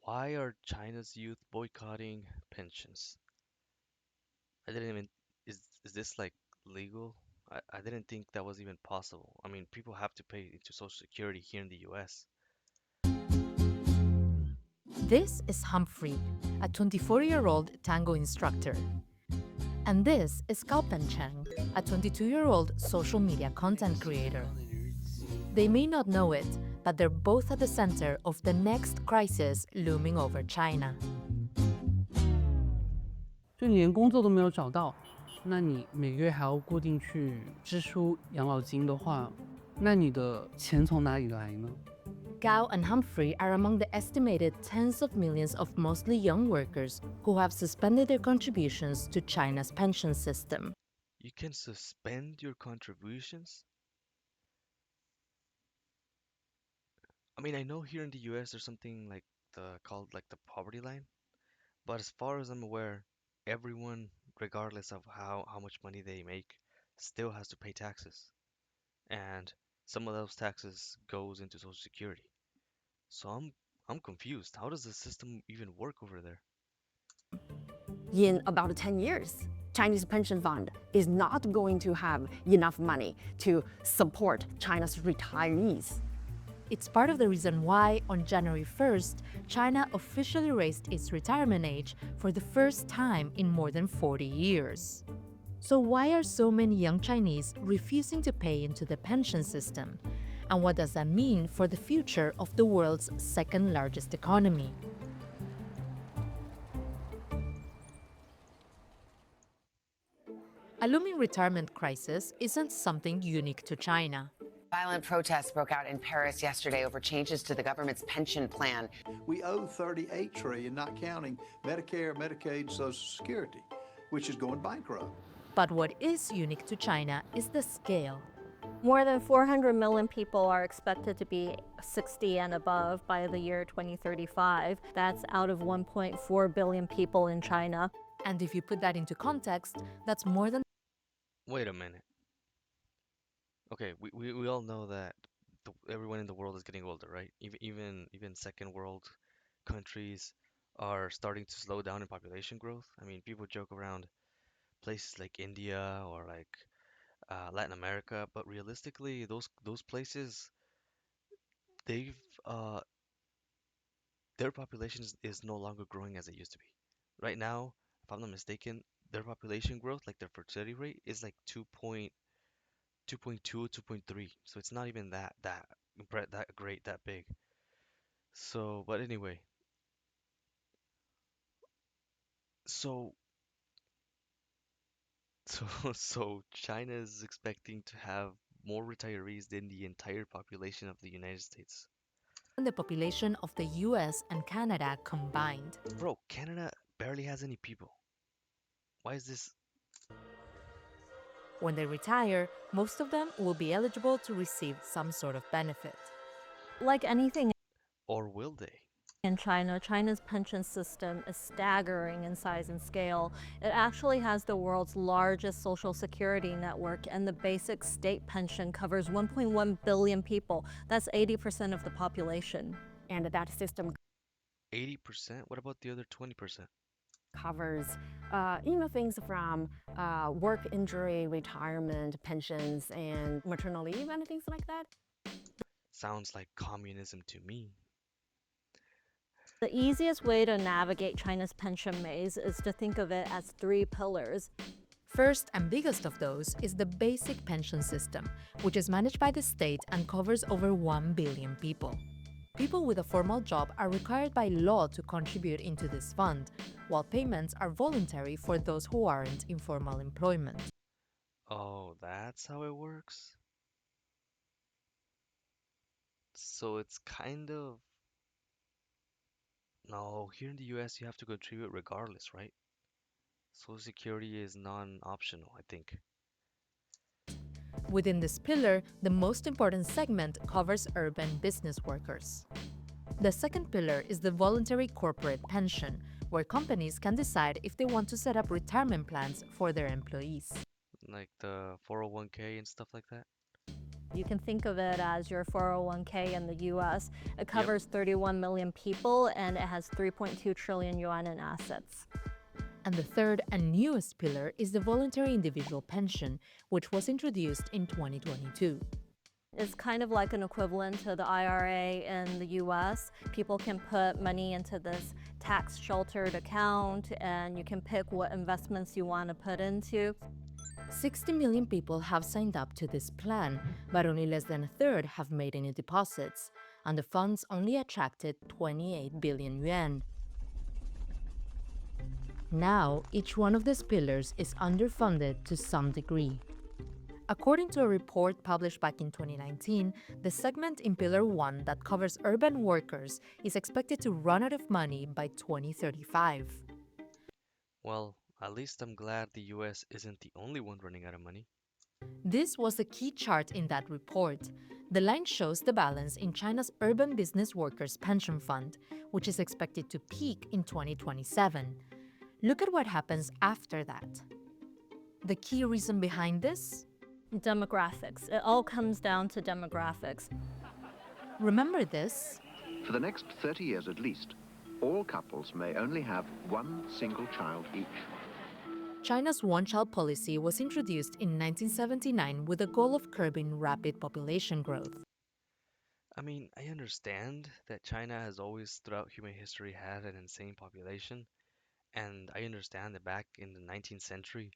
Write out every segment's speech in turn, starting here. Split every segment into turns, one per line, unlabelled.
Why are China's youth boycotting pensions? I didn't even, is this like legal? I didn't think that was even possible. I mean, people have to pay into Social Security here in the US.
This is Humphrey, a 24-year-old tango instructor. And this is Kalpen Cheng, a 22-year-old social media content creator. They may not know it, but they're both at the center of the next crisis looming over China.
就你连工作都没有找到，那你每个月还要固定去支出养老金的话，那你的钱从哪里来呢？
Gao and Humphrey are among the estimated tens of millions of mostly young workers who have suspended their contributions to China's pension system.
You can suspend your contributions? I mean, I know here in the US there's something like the called like the poverty line, but as far as I'm aware, everyone, regardless of how much money they make, still has to pay taxes. And some of those taxes goes into Social Security. So I'm confused. How does the system even work over there?
In about 10 years, Chinese pension fund is not going to have enough money to support China's retirees.
It's part of the reason why, on January 1st, China officially raised its retirement age for the first time in more than 40 years. So why are so many young Chinese refusing to pay into the pension system? And what does that mean for the future of the world's second largest economy? A looming retirement crisis isn't something unique to China.
Violent protests broke out in Paris yesterday over changes to the government's pension plan.
We owe 38 trillion, not counting Medicare, Medicaid, Social Security, which is going bankrupt.
But what is unique to China is the scale.
More than 400 million people are expected to be 60 and above by the year 2035. That's out of 1.4 billion people in China.
And if you put that into context, that's more than
Wait a minute. Okay, we all know that everyone in the world is getting older, right? Even second world countries are starting to slow down in population growth. I mean, people joke around places like India or like Latin America, but realistically, those places, they've their population is no longer growing as it used to be. Right now, if I'm not mistaken, their population growth, like their fertility rate, is like 2.2, 2.3. So it's not even that great, that big. So, but anyway, so so so China is expecting to have more retirees than the entire population of the United States.
the population of the US and Canada combined.
Bro, Canada barely has any people. Why is this?
When they retire, most of them will be eligible to receive some sort of benefit.
Like anything
Or will they?
in China, China's pension system is staggering in size and scale. It actually has the world's largest social security network, and the basic state pension covers 1.1 billion people. That's 80% of the population.
And that system
80%? What about the other 20%?
covers things from work injury, retirement, pensions, and maternal leave, and things like that.
Sounds like communism to me.
The easiest way to navigate China's pension maze is to think of it as three pillars.
First and biggest of those is the basic pension system, which is managed by the state and covers over 1 billion people. People with a formal job are required by law to contribute into this fund, while payments are voluntary for those who aren't in formal employment.
Oh, that's how it works? So it's kind of... No, here in the US you have to contribute regardless, right? Social Security is non-optional, I think.
Within this pillar, the most important segment covers urban business workers. The second pillar is the voluntary corporate pension, where companies can decide if they want to set up retirement plans for their employees.
Like the 401k and stuff like that.
You can think of it as your 401k in the US. It
Yep.
covers 31 million people and it has 3.2 trillion yuan in assets.
And the third and newest pillar is the voluntary individual pension, which was introduced in 2022.
It's kind of like an equivalent to the IRA in the US. People can put money into this tax sheltered account and you can pick what investments you want to put into.
60 million people have signed up to this plan, but only less than a third have made any deposits, and the funds only attracted 28 billion yuan. Now, each one of these pillars is underfunded to some degree. According to a report published back in 2019, the segment in Pillar 1 that covers urban workers is expected to run out of money by 2035.
Well, at least I'm glad the US isn't the only one running out of money.
This was the key chart in that report. The line shows the balance in China's urban business workers' pension fund, which is expected to peak in 2027. Look at what happens after that. The key reason behind this?
Demographics. It all comes down to demographics.
Remember this?
For the next 30 years at least, all couples may only have one single child each.
China's one-child policy was introduced in 1979 with the goal of curbing rapid population growth.
I mean, I understand that China has always throughout human history had an insane population, and I understand that back in the 19th century,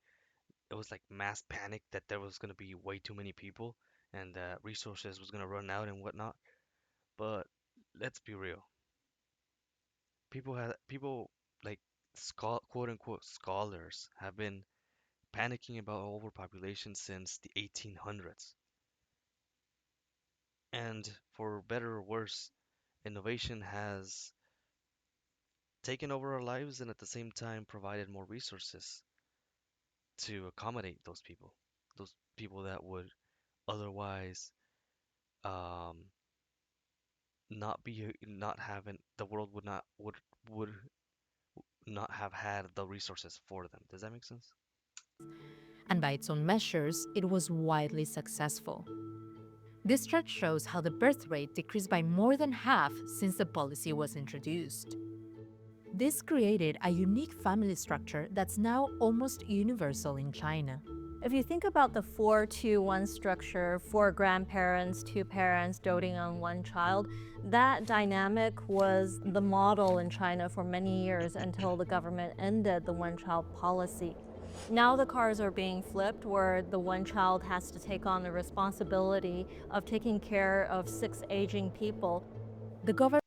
it was like mass panic that there was going to be way too many people and that resources was going to run out and whatnot. But let's be real. People like quote unquote scholars have been panicking about overpopulation since the 1800s. And for better or worse, innovation has taken over our lives and at the same time provided more resources to accommodate those people that would otherwise um, not having the world would not have had the resources for them. Does that make sense?
And by its own measures, it was widely successful. This chart shows how the birth rate decreased by more than half since the policy was introduced. This created a unique family structure that's now almost universal in China.
If you think about the 4-2-1 structure, 4 grandparents, 2 parents doting on one child, that dynamic was the model in China for many years until the government ended the one-child policy. Now the cars are being flipped where the one child has to take on the responsibility of taking care of 6 aging people.
The government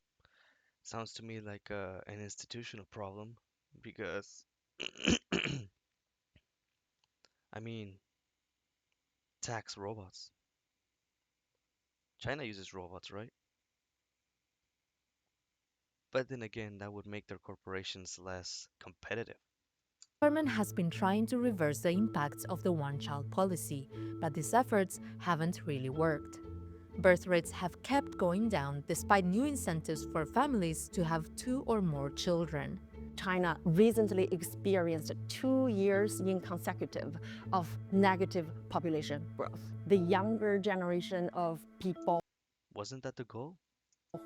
Sounds to me like an institutional problem because I mean, tax robots. China uses robots, right? But then again, that would make their corporations less competitive.
has been trying to reverse the impacts of the one-child policy, but these efforts haven't really worked. Birth rates have kept going down despite new incentives for families to have 2 or more children.
China recently experienced 2 years in consecutive of negative population growth. The younger generation of people
Wasn't that the goal?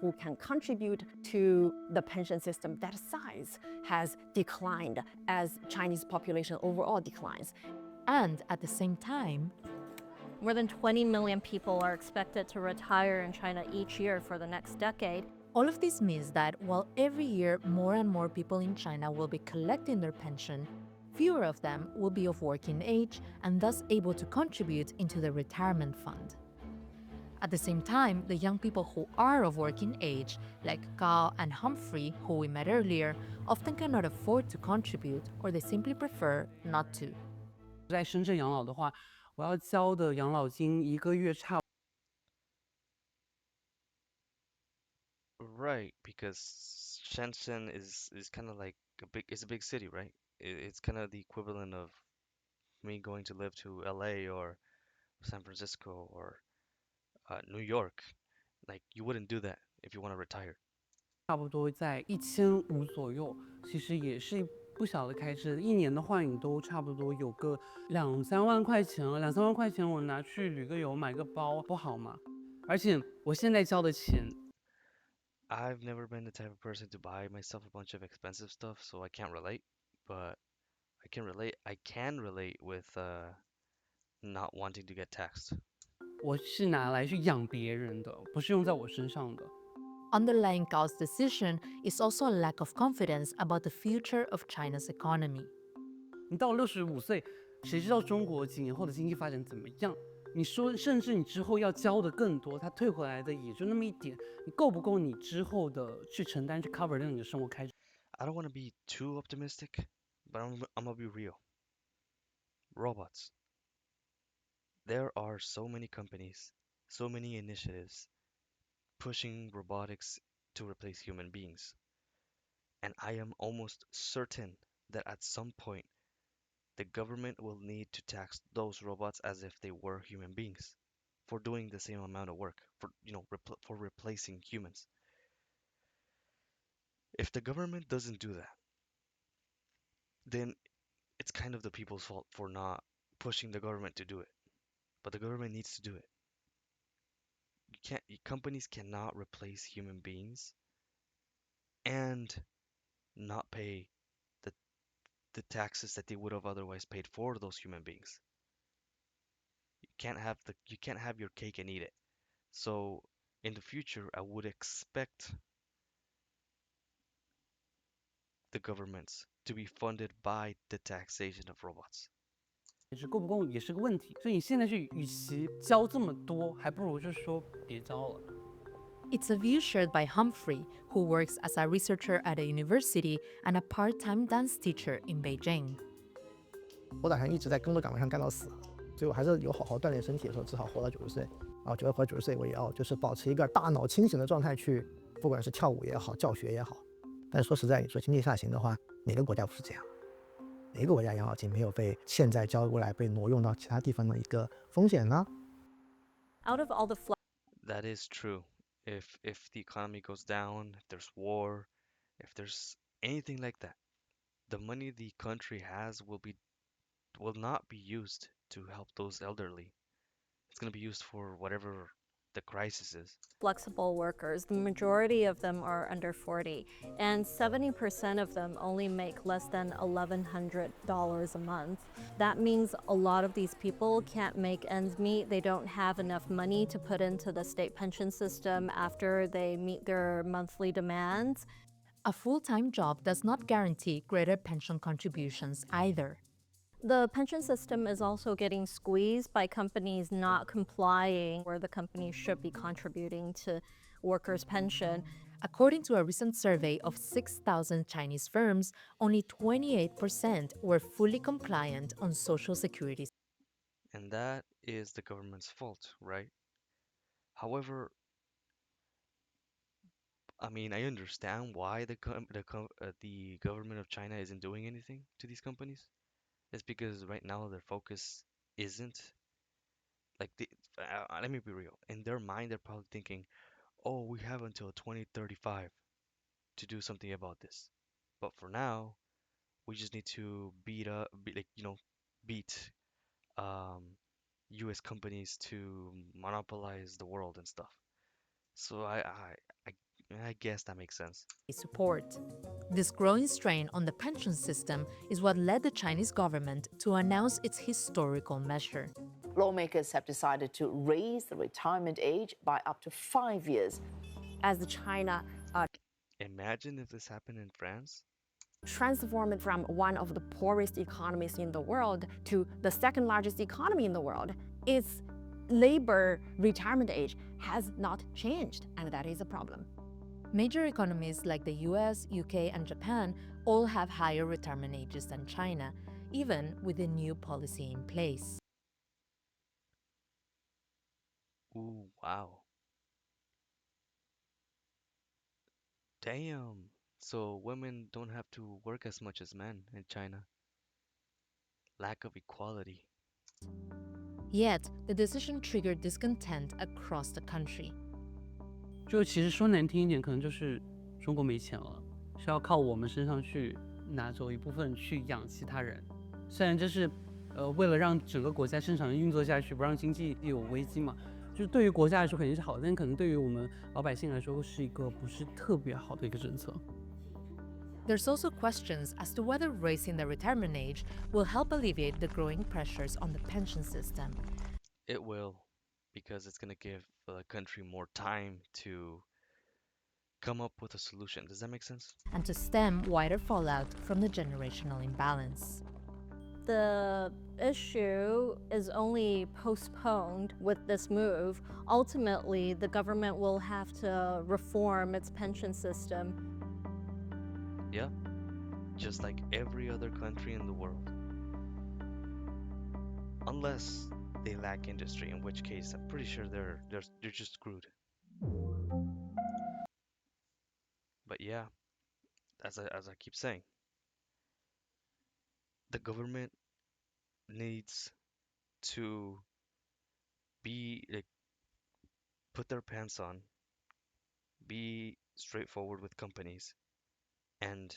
who can contribute to the pension system, that size has declined as Chinese population overall declines.
And at the same time,
More than 20 million people are expected to retire in China each year for the next decade.
all of this means that while every year more and more people in China will be collecting their pension, fewer of them will be of working age and thus able to contribute into the retirement fund. At the same time, the young people who are of working age, like Gao and Humphrey, who we met earlier, often cannot afford to contribute or they simply prefer not to.
在深圳养老的话，我要交的养老金一个月差
Right, because Shenzhen is kind of like it's a big city, right? It's kind of the equivalent of me going to live to LA or San Francisco or New York. Like you wouldn't do that if you want to retire.
不多在1500左右，其实也是不小的开支，一年的话你都差不多有个2、3万块钱了，2、3万块钱我拿去旅个游买个包不好吗？而且我现在交的钱
I've never been the type of person to buy myself a bunch of expensive stuff, so I can't relate. But I can relate with not wanting to get taxed.
我是拿来去养别人的，不是用在我身上的。
Underlying Gao's decision is also a lack of confidence about the future of China's economy.
你到了65岁，谁知道中国几年后的经济发展怎么样？你说，甚至你之后要交的更多，他退回来的也就那么一点，你够不够你之后的去承担、去 cover 掉你的生活开支？
I don't want to be too optimistic, but I'm gonna be real. Robots. There are so many companies, so many initiatives pushing robotics to replace human beings. And I am almost certain that at some point the government will need to tax those robots as if they were human beings for doing the same amount of work, for for replacing humans. If the government doesn't do that, then it's kind of the people's fault for not pushing the government to do it. But the government needs to do it. Companies cannot replace human beings and not pay the the taxes that they would have otherwise paid for those human beings. You can't have your cake and eat it. So in the future, I would expect the governments to be funded by the taxation of robots.
够不够也是个问题。所以你现在去，与其交这么多，还不如就说别交了。
It's a view shared by Humphrey, who works as a researcher at a university and a part-time dance teacher in Beijing.
我打算一直在工作岗位上干到死，所以我还是有好好锻炼身体的时候，至少活到90岁。啊，觉得活到90岁，我也要就是保持一个大脑清醒的状态去，不管是跳舞也好，教学也好。但是说实在，你说经济下行的话，哪个国家不是这样？哪个国家养老金没有被现在交过来被挪用到其他地方的一个风险呢？
Out of all the
That is true. If the economy goes down, if there's war, if there's anything like that, the money the country has will not be used to help those elderly. It's going to be used for whatever the crisis is.
flexible workers, the majority of them are under 40, and 70% of them only make less than $1,100 a month. That means a lot of these people can't make ends meet. They don't have enough money to put into the state pension system after they meet their monthly demands.
A full-time job does not guarantee greater pension contributions either.
The pension system is also getting squeezed by companies not complying where the companies should be contributing to workers' pension.
According to a recent survey of 6,000 Chinese firms, only 28% were fully compliant on Social Security.
And that is the government's fault, right? However, I mean, I understand why the government of China isn't doing anything to these companies. It's because right now their focus isn't like let me be real. In their mind, they're probably thinking, "Oh, we have until 2035 to do something about this." But for now, we just need to beat U.S. companies to monopolize the world and stuff. So I guess that makes sense.
Support. This growing strain on the pension system is what led the Chinese government to announce its historical measure.
Lawmakers have decided to raise the retirement age by up to 5 years.
As China
Imagine if this happened in France.
transformed from one of the poorest economies in the world to the second largest economy in the world, its labor retirement age has not changed, and that is a problem.
Major economies like the US, UK, and Japan all have higher retirement ages than China, even with the new policy in place.
Ooh, wow. Damn. So women don't have to work as much as men in China. Lack of equality.
Yet, the decision triggered discontent across the country.
就其实说难听一点，可能就是中国没钱了，是要靠我们身上去拿走一部分去养其他人。虽然这是为了让整个国家正常运作下去，不让经济有危机嘛，就是对于国家来说肯定是好的，但可能对于我们老百姓来说是一个不是特别好的一个政策。
There's also questions as to whether raising the retirement age will help alleviate the growing pressures on the pension system.
It will, because it's gonna give the country more time to come up with a solution. Does that make sense?
And to stem wider fallout from the generational imbalance.
The issue is only postponed with this move. Ultimately, the government will have to reform its pension system.
Yeah, just like every other country in the world. Unless they lack industry, in which case I'm pretty sure they're just screwed. But yeah, as I keep saying, the government needs to be like put their pants on, be straightforward with companies, and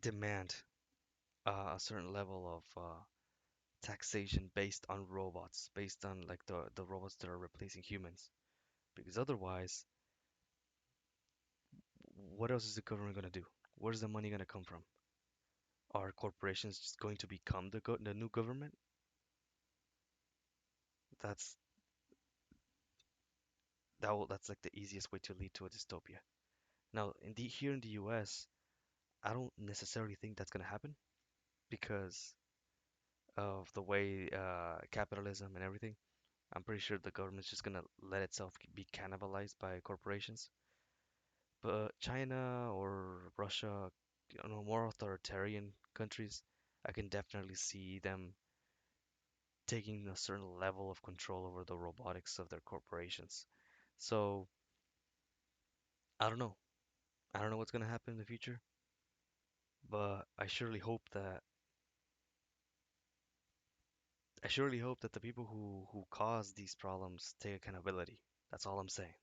demand a certain level of taxation based on robots, based on like the robots that are replacing humans. Because otherwise, what else is the government gonna do? Where's the money gonna come from? Are corporations just going to become the new government? That's that's like the easiest way to lead to a dystopia. Now, here in the US, I don't necessarily think that's gonna happen because of the way capitalism and everything. I'm pretty sure the government's just gonna let itself be cannibalized by corporations. But China or Russia, more authoritarian countries, I can definitely see them taking a certain level of control over the robotics of their corporations. So I don't know. I don't know what's gonna happen in the future, but I surely hope that the people who cause these problems take accountability. That's all I'm saying.